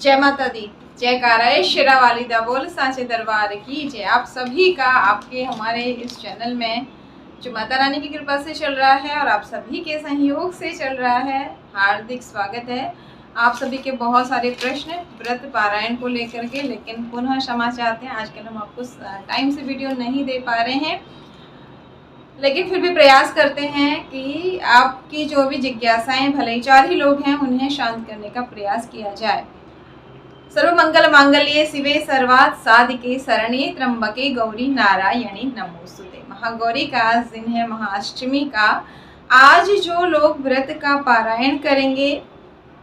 जय माता दी, जयकारा शेरा वाली दा बोल सांचे दरबार की जय। आप सभी का आपके हमारे इस चैनल में जो माता रानी की कृपा से चल रहा है और आप सभी के सहयोग से चल रहा है, हार्दिक स्वागत है। आप सभी के बहुत सारे प्रश्न व्रत पारायण को लेकर के, लेकिन पुनः क्षमा चाहते हैं, आजकल हम आपको टाइम से वीडियो नहीं दे पा रहे हैं, लेकिन फिर भी प्रयास करते हैं कि आपकी जो भी जिज्ञासाएं, भले ही 4 ही लोग हैं, उन्हें शांत करने का प्रयास किया जाए। सर्वमंगल मांगल्ये शिवे सर्वार्थ साधिके शरण्ये त्र्यंबके गौरी नारायणी नमोस्तुते। महागौरी का आज दिन है, महाअष्टमी का। आज जो लोग व्रत का पारायण करेंगे,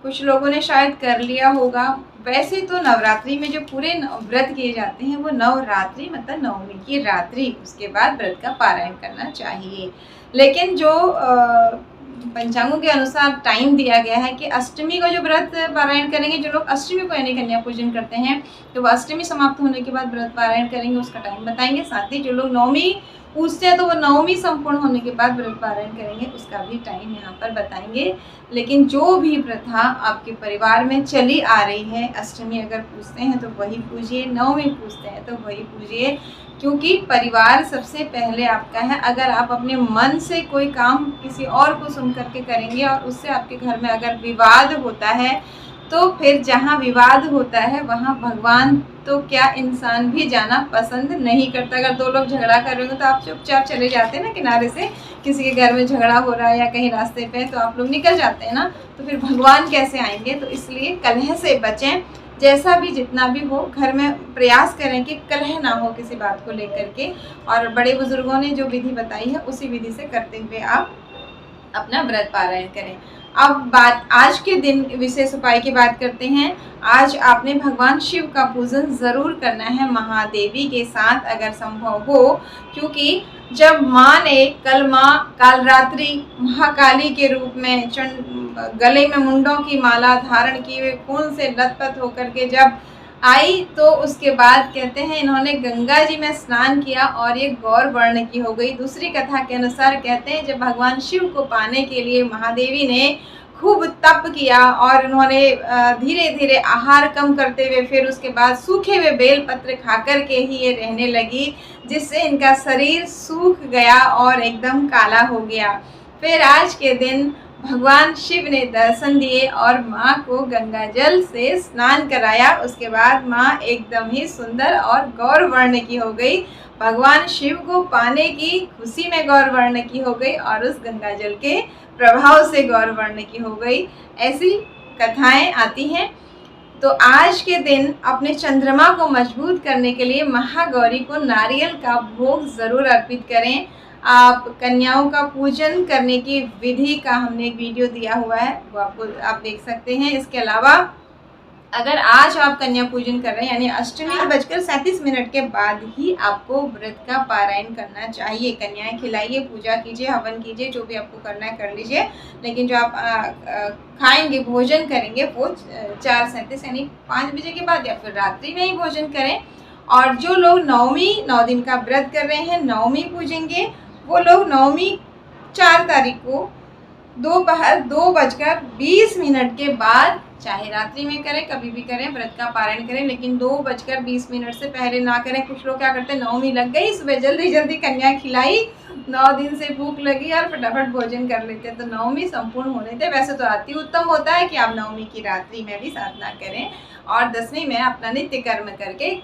कुछ लोगों ने शायद कर लिया होगा। वैसे तो नवरात्रि में जो पूरे व्रत किए जाते हैं वो नवरात्रि मतलब नवमी की रात्रि, उसके बाद व्रत का पारायण करना चाहिए। लेकिन जो पंचांगों के अनुसार टाइम दिया गया है कि अष्टमी का जो व्रत पारायण करेंगे, जो लोग अष्टमी को यानी कन्या पूजन करते हैं, तो वो अष्टमी समाप्त होने के बाद व्रत पारायण करेंगे, उसका टाइम बताएंगे। साथ ही जो लोग नवमी पूजते हैं तो वो नवमी संपूर्ण होने के बाद व्रत पारायण करेंगे, उसका भी टाइम यहाँ पर बताएंगे। लेकिन जो भी प्रथा आपके परिवार में चली आ रही है, अष्टमी अगर पूजते हैं तो वही पूजिए, नवमी पूजते हैं तो वही पूजिए, क्योंकि परिवार सबसे पहले आपका है। अगर आप अपने मन से कोई काम किसी और को सुन करके करेंगे और उससे आपके घर में अगर विवाद होता है, तो फिर जहाँ विवाद होता है वहाँ भगवान तो क्या इंसान भी जाना पसंद नहीं करता। अगर 2 लोग झगड़ा कर रहे हो तो आप चुपचाप चले जाते हैं ना किनारे से, किसी के घर में झगड़ा हो रहा है या कहीं रास्ते पे, तो आप लोग निकल जाते हैं ना, तो फिर भगवान कैसे आएंगे। तो इसलिए कलह से बचें, जैसा भी जितना भी हो, घर में प्रयास करें कि कलह ना हो किसी बात को लेकर के। और बड़े बुजुर्गों ने जो विधि बताई है उसी विधि से करते हुए आप अपना व्रत पारायण करें। अब बात आज के दिन विशेष उपाय की बात करते हैं। आज आपने भगवान शिव का पूजन ज़रूर करना है, महादेवी के साथ अगर संभव हो, क्योंकि जब माँ ने कल कालरात्रि महाकाली के रूप में गले में मुंडों की माला धारण की हुए खून से लथपथ होकर के जब आई, तो उसके बाद कहते हैं इन्होंने गंगा जी में स्नान किया और ये गौर वर्ण की हो गई। दूसरी कथा के अनुसार कहते हैं जब भगवान शिव को पाने के लिए महादेवी ने खूब तप किया और उन्होंने धीरे धीरे आहार कम करते हुए फिर उसके बाद सूखे हुए बेल पत्र खा कर के ही ये रहने लगी, जिससे इनका शरीर सूख गया और एकदम काला हो गया। फिर आज के दिन भगवान शिव ने दर्शन दिए और माँ को गंगा जल से स्नान कराया। उसके बाद माँ एकदम ही सुंदर और गौर वर्ण की हो गई। भगवान शिव को पाने की खुशी में गौर वर्ण की हो गई और उस गंगा जल के प्रभाव से गौर वर्ण की हो गई। ऐसी कथाएं आती हैं। तो आज के दिन अपने चंद्रमा को मजबूत करने के लिए महागौरी को नारियल का भोग ज़रूर अर्पित करें। आप कन्याओं का पूजन करने की विधि का हमने एक वीडियो दिया हुआ है, वो आप देख सकते हैं। इसके अलावा अगर आज आप कन्या पूजन कर रहे हैं यानी अष्टमी 8:37 के बाद ही आपको व्रत का पारायण करना चाहिए। कन्याएं खिलाइए, पूजा कीजिए, हवन कीजिए, जो भी आपको करना है कर लीजिए। लेकिन जो आप खाएंगे, भोजन करेंगे, वो 4:37 यानी 5 बजे के बाद या फिर रात्रि में ही भोजन करें। और जो लोग नवमी 9 दिन का व्रत कर रहे हैं, नवमी पूजेंगे, वो लोग नवमी 4 तारीख को दोपहर 2:20 के बाद, चाहे रात्रि में करें, कभी भी करें, व्रत का पारायण करें, लेकिन 2:20 से पहले ना करें। कुछ लोग क्या करते हैं, नवमी लग गई, सुबह जल्दी जल्दी कन्या खिलाई, 9 दिन से भूख लगी और फटाफट भोजन कर लेते हैं, तो नवमी संपूर्ण होने दें। वैसे तो अति उत्तम होता है कि आप नवमी की रात्रि में भी साधना करें और 10वीं में अपना नित्य कर्म करके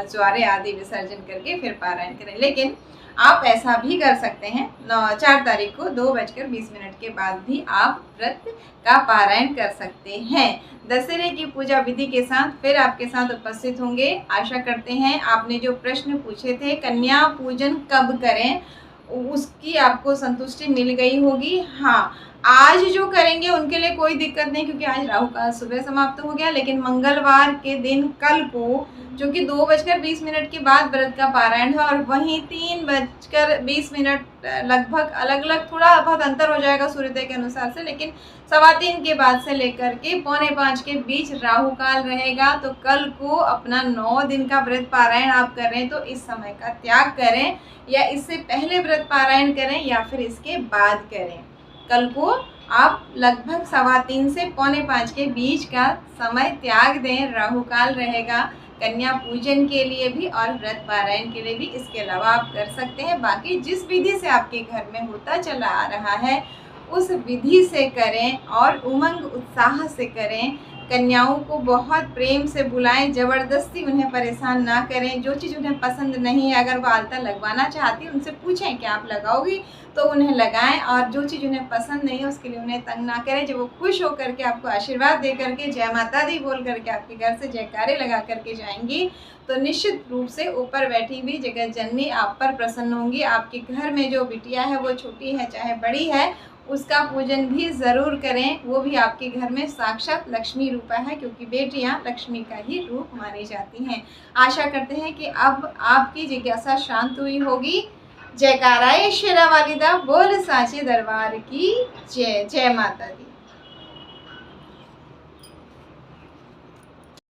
ज्वारे आदि विसर्जन करके फिर पारायण करें। लेकिन आप ऐसा भी कर सकते हैं, 4 तारीख को 2:20 के बाद भी आप व्रत का पारायण कर सकते हैं। दशहरे की पूजा विधि के साथ फिर आपके साथ उपस्थित होंगे। आशा करते हैं आपने जो प्रश्न पूछे थे कन्या पूजन कब करें, उसकी आपको संतुष्टि मिल गई होगी। हाँ, आज जो करेंगे उनके लिए कोई दिक्कत नहीं, क्योंकि आज राहु काल सुबह समाप्त हो गया। लेकिन मंगलवार के दिन कल को, जो कि 2:20 के बाद व्रत का पारायण है, और वहीं 3:20 लगभग अलग अलग, थोड़ा बहुत अंतर हो जाएगा सूर्योदय के अनुसार से, लेकिन 3:15 के बाद से लेकर के 4:45 के बीच राहु काल रहेगा। तो कल को अपना 9 दिन का व्रत पारायण आप कर रहे हैं तो इस समय का त्याग करें, या इससे पहले व्रत पारायण करें या फिर इसके बाद करें। कल को आप लगभग 3:15 से 4:45 के बीच का समय त्याग दें। राहु काल रहेगा कन्या पूजन के लिए भी और व्रत पारायण के लिए भी। इसके अलावा आप कर सकते हैं। बाकी जिस विधि से आपके घर में होता चला आ रहा है उस विधि से करें और उमंग उत्साह से करें। कन्याओं को बहुत प्रेम से बुलाएं, ज़बरदस्ती उन्हें परेशान ना करें। जो चीज़ उन्हें पसंद नहीं है, अगर वो आलता लगवाना चाहती है उनसे पूछें कि आप लगाओगी, तो उन्हें लगाएं। और जो चीज़ उन्हें पसंद नहीं है उसके लिए उन्हें तंग ना करें। जब वो खुश होकर के आपको आशीर्वाद दे करके जय माता दी बोल करके आपके घर से जयकारे लगा करके जाएंगी तो निश्चित रूप से ऊपर बैठी हुई जगत जननी आप पर प्रसन्न होंगी। आपके घर में जो बिटिया है वो छोटी है चाहे बड़ी है, उसका पूजन भी ज़रूर करें। वो भी आपके घर में साक्षात लक्ष्मी रूपा है, क्योंकि बेटियां लक्ष्मी का ही रूप मानी जाती हैं। आशा करते हैं कि अब आपकी जिज्ञासा शांत हुई होगी। जयकारा शेरा वाली दा बोल साचे दरबार की जय। जय माता दी।